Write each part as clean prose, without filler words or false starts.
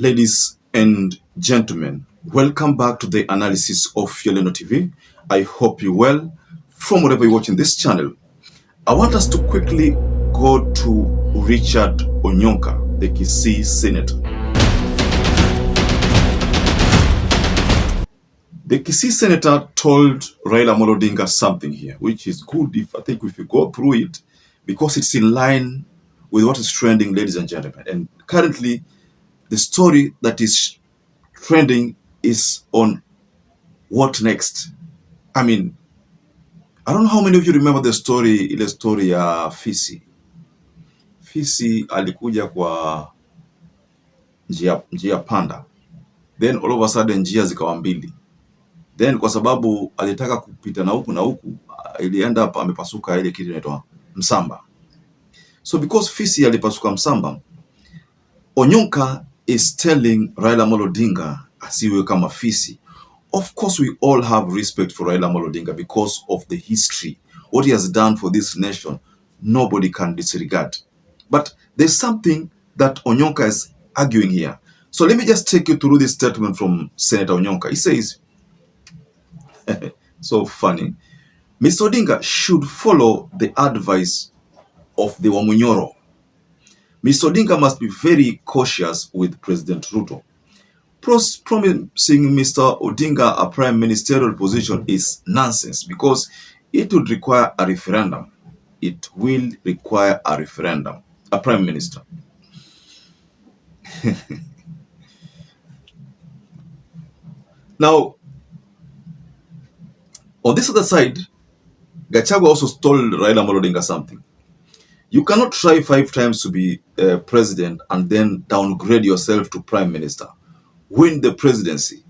Ladies and gentlemen, welcome back to the analysis of YOLENO TV. I hope you're well from wherever you're watching this channel. I want us to quickly go to Richard ONYONKA, the Kisii senator. The Kisii senator told Raila Odinga something here, which is good if you go through it, because it's in line with what is trending, ladies and gentlemen. And currently, the story that is trending is on what next. I mean, I don't know how many of you remember the story, ile story ya Fisi. Fisi alikuja kwa njia panda. Then all of a sudden njia zikawa mbili. Then kwa sababu alitaka kupita na huku, ilienda hapa amepasuka ile kitu inaitwa msamba. So because Fisi alipasuka msamba, ONYONKA is telling Raila Odinga asiwe kama Fisi. Of course, we all have respect for Raila Odinga because of the history. What he has done for this nation, nobody can disregard. But there's something that ONYONKA is arguing here. So let me just take you through this statement from Senator ONYONKA. He says, so funny, Mr. Odinga should follow the advice of the Wamunyoro. Mr. Odinga must be very cautious with President Ruto. Promising Mr. Odinga a prime ministerial position is nonsense because it would require a referendum. It will require a referendum, a prime minister. Now, on this other side, Gachagua also told Raila Odinga something. You cannot try 5 times to be president and then downgrade yourself to prime minister. Win the presidency.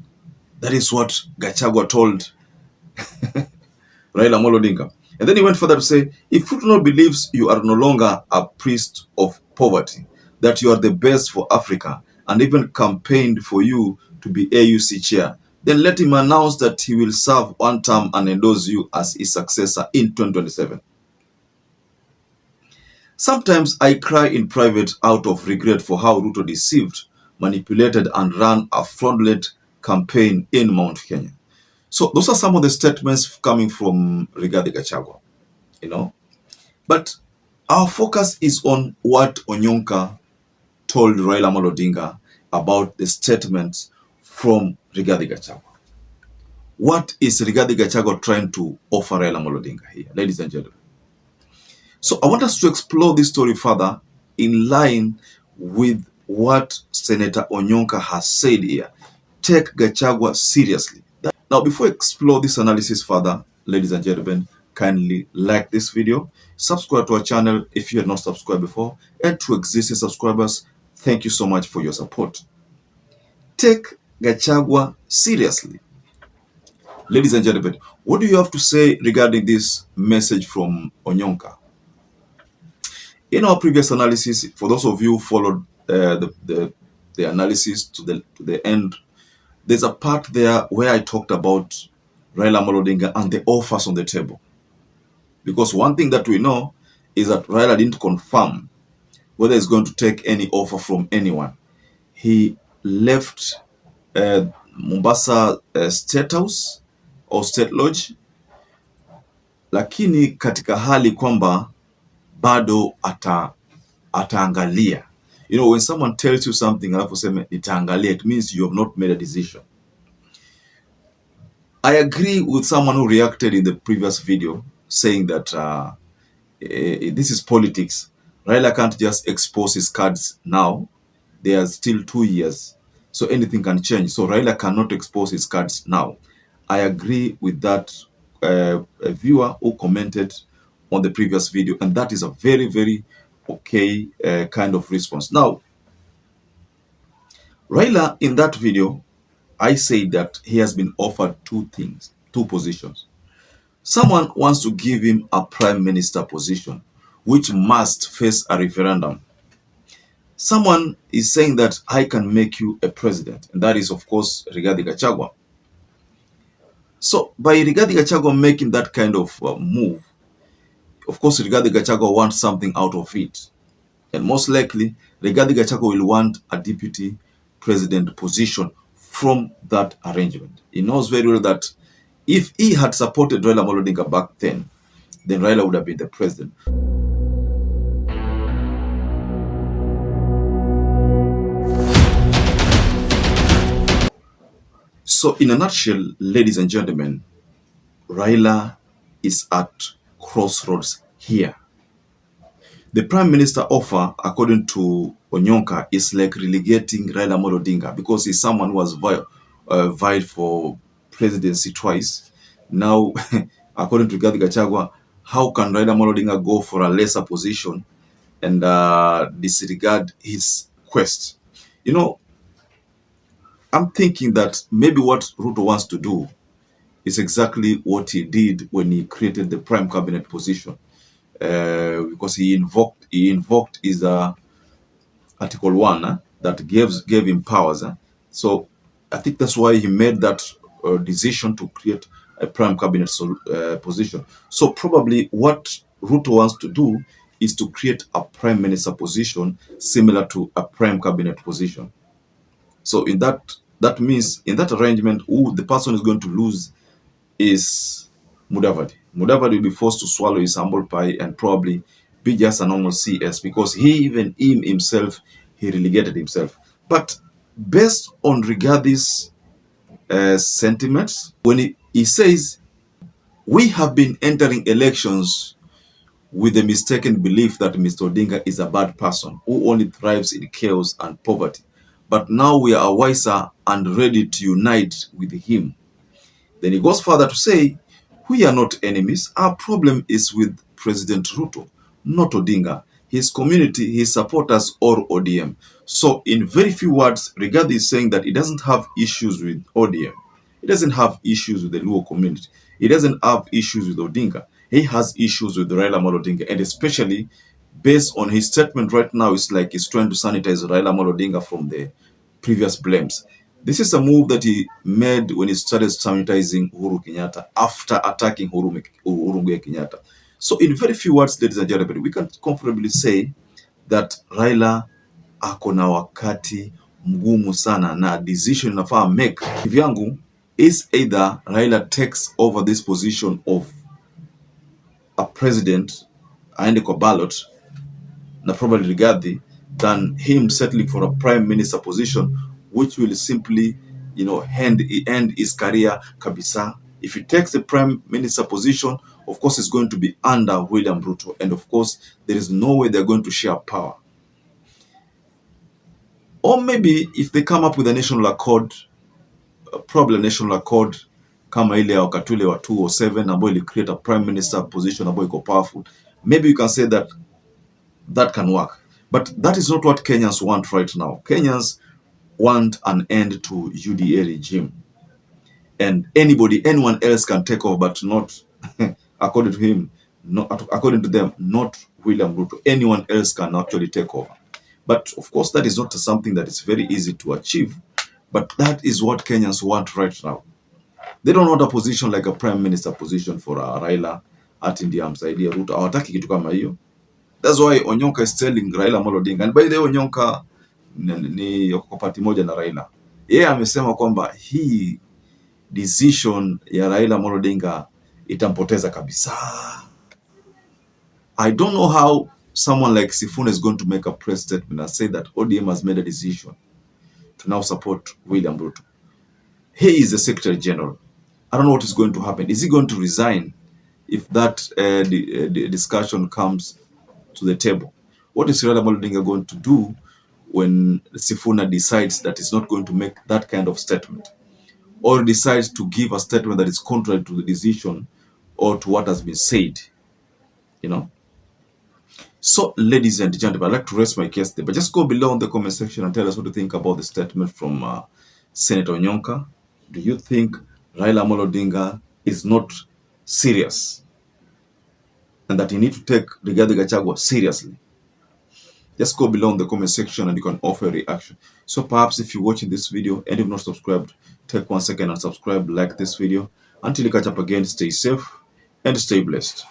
That is what Gachagua told Raila Odinga. And then he went further to say, if Ruto believes you are no longer a priest of poverty, that you are the best for Africa, and even campaigned for you to be AUC chair, then let him announce that he will serve 1 term and endorse you as his successor in 2027. Sometimes I cry in private out of regret for how Ruto deceived, manipulated, and ran a fraudulent campaign in Mount Kenya. So those are some of the statements coming from Rigathi Gachagua, But our focus is on what ONYONKA told Raila Odinga about the statements from Rigathi Gachagua. What is Rigathi Gachagua trying to offer Raila Odinga here, ladies and gentlemen? So I want us to explore this story further in line with what Senator ONYONKA has said here. Take Gachagua seriously. Now, before we explore this analysis further, ladies and gentlemen, kindly like this video, subscribe to our channel if you have not subscribed before, and to existing subscribers, thank you so much for your support. Take Gachagua seriously. Ladies and gentlemen, what do you have to say regarding this message from ONYONKA? In our previous analysis, for those of you who followed the analysis to the end, there's a part there where I talked about Raila Odinga and the offers on the table. Because one thing that we know is that Raila didn't confirm whether he's going to take any offer from anyone. He left Mombasa State House or State Lodge, lakini katika hali kwamba bado ataangalia. When someone tells you something, alafu sema itaangalia, it means you have not made a decision. I agree with someone who reacted in the previous video saying that this is politics. Raila can't just expose his cards now. There are still 2 years, so anything can change. So Raila cannot expose his cards now. I agree with that viewer who commented on the previous video, and that is a very, very okay kind of response. Now, Raila, in that video, I say that he has been offered 2 things, 2 positions. Someone wants to give him a prime minister position, which must face a referendum. Someone is saying that I can make you a president, and that is, of course, Rigathi Gachagua. So, by Rigathi Gachagua making that kind of move, of course, Rigathi Gachagua wants something out of it. And most likely, Rigathi Gachagua will want a deputy president position from that arrangement. He knows very well that if he had supported Raila Amolo Odinga back then Raila would have been the president. So in a nutshell, ladies and gentlemen, Raila is at crossroads here. The Prime Minister offer, according to ONYONKA, is like relegating Raila Amolo Odinga because he's someone who has vied for presidency twice. Now, according to Gachagua, how can Raila Amolo Odinga go for a lesser position and disregard his quest? You know, I'm thinking that maybe what Ruto wants to do is exactly what he did when he created the prime cabinet position, because he invoked his Article 1 that gave him powers. So I think that's why he made that decision to create a prime cabinet position. So probably what Ruto wants to do is to create a prime minister position similar to a prime cabinet position. So in that means in that arrangement, the person is going to lose is Mudavadi. Mudavadi will be forced to swallow his humble pie and probably be just a normal CS because he himself relegated himself. But based on Rigath's sentiments, when he says, we have been entering elections with the mistaken belief that Mr. Odinga is a bad person who only thrives in chaos and poverty. But now we are wiser and ready to unite with him. Then he goes further to say, we are not enemies. Our problem is with President Ruto, not Odinga, his community, his supporters, or ODM. So in very few words, Rigathi is saying that he doesn't have issues with ODM. He doesn't have issues with the Luo community. He doesn't have issues with Odinga. He has issues with Raila Amolo Odinga, and especially based on his statement right now, it's like he's trying to sanitize Raila Amolo Odinga from the previous blames. This is a move that he made when he started sanitizing Uhuru Kenyatta after attacking Uhuru Kenyatta. So in very few words, ladies and gentlemen, we can comfortably say that Raila ako na wakati mgumu sana na decision inafaa make kivyangu is either Raila takes over this position of a president aende kwa ballot na probably Rigathi than him settling for a prime minister position, which will simply, end his career kabisa. If he takes the prime minister position, of course, it's going to be under William Ruto, and of course, there is no way they're going to share power. Or maybe if they come up with a national accord, probably a national accord kama ile ya wakati ule wa 207 ambayo ili create a prime minister position ambayo iko powerful, maybe you can say that can work. But that is not what Kenyans want right now. Kenyans want an end to UDA regime. And anyone else can take over, but not, according to them, not William Ruto. Anyone else can actually take over. But of course, that is not something that is very easy to achieve. But that is what Kenyans want right now. They don't want a position like a prime minister position for Raila at India Msaidia Ruto. Hawataki kitu kama hiyo. That's why ONYONKA is telling Raila Amolo Odinga. And by the way, ONYONKA ni yuko party moja na Raila. Yeye amesema kwamba hii decision ya Raila Amolo Odinga itampoteza kabisa. I don't know how someone like Sifuna is going to make a press statement and say that ODM has made a decision to now support William Ruto. He is the Secretary General. I don't know what is going to happen. Is he going to resign if that the discussion comes to the table? What is Raila Amolo Odinga going to do when Sifuna decides that he's not going to make that kind of statement, or decides to give a statement that is contrary to the decision or to what has been said? So, ladies and gentlemen, I'd like to rest my case there, but just go below in the comment section and tell us what you think about the statement from Senator ONYONKA. Do you think Raila Amolo Odinga is not serious and that you need to take Rigathi Gachagua seriously? Just go below in the comment section and you can offer a reaction. So perhaps if you're watching this video and you've not subscribed, take 1 second and subscribe, like this video. Until you catch up again, stay safe and stay blessed.